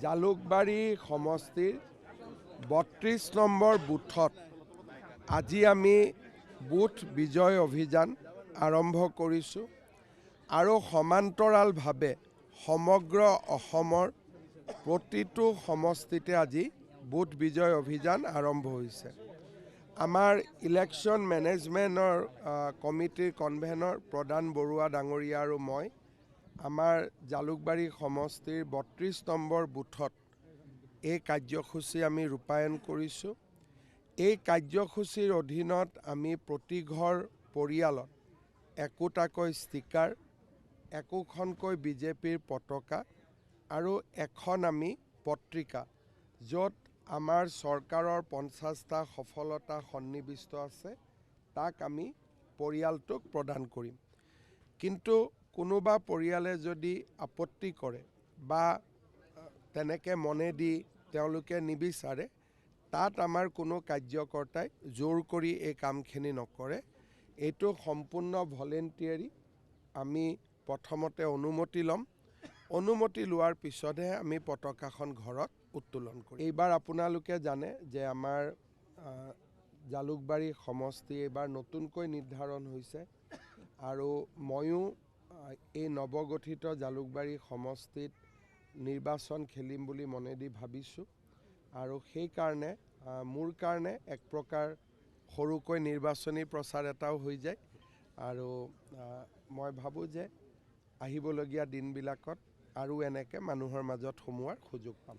জালুকবাৰী সমষ্টিৰ ৩২ নম্বৰ বুথত আজি আমি বুথ বিজয় অভিযান আৰম্ভ কৰিছোঁ আৰু সমান্তৰালভাৱে সমগ্ৰ অসমৰ প্ৰতিটো সমষ্টিতে আজি বুথ বিজয় অভিযান আৰম্ভ হৈছে। আমাৰ ইলেকশ্যন মেনেজমেণ্টৰ কমিটিৰ কনভেনৰ প্ৰধান বৰুৱা ডাঙৰীয়া আৰু মই আমাৰ জালুকবাৰী সমষ্টিৰ ৩২ নম্বৰ বুথত এই কাৰ্যসূচী আমি ৰূপায়ণ কৰিছোঁ। এই কাৰ্যসূচীৰ অধীনত আমি প্ৰতি ঘৰ পৰিয়ালত একোটাকৈ ষ্টিকাৰ, একোখনকৈ বিজেপিৰ পতাকা আৰু এখন আমি পত্ৰিকা, য'ত আমাৰ চৰকাৰৰ 50টা সফলতা সন্নিৱিষ্ট আছে, তাক আমি পৰিয়ালটোক প্ৰদান কৰিম। কিন্তু কোনোবা পৰিয়ালে যদি আপত্তি কৰে বা তেনেকৈ মনে দি তেওঁলোকে নিবিচাৰে, তাত আমাৰ কোনো কাৰ্যকৰ্তাই জোৰ কৰি এই কামখিনি নকৰে। এইটো সম্পূৰ্ণ ভলেণ্টিয়াৰী। আমি প্ৰথমতে অনুমতি ল'ম, অনুমতি লোৱাৰ পিছতহে আমি পতাকাখন ঘৰত উত্তোলন কৰিম। এইবাৰ আপোনালোকে জানে যে আমাৰ জালুকবাৰী সমষ্টি এইবাৰ নতুনকৈ নিৰ্ধাৰণ হৈছে আৰু ময়ো এই নৱগঠিত জালুকবাৰী সমষ্টিত নিৰ্বাচন খেলিম বুলি মনেদি ভাবিছোঁ আৰু সেইকাৰণে মোৰ কাৰণে এক প্ৰকাৰ সৰুকৈ নিৰ্বাচনী প্ৰচাৰ এটাও হৈ যায় আৰু মই ভাবোঁ যে আহিবলগীয়া দিনবিলাকত আৰু এনেকৈ মানুহৰ মাজত সোমোৱাৰ সুযোগ পাম।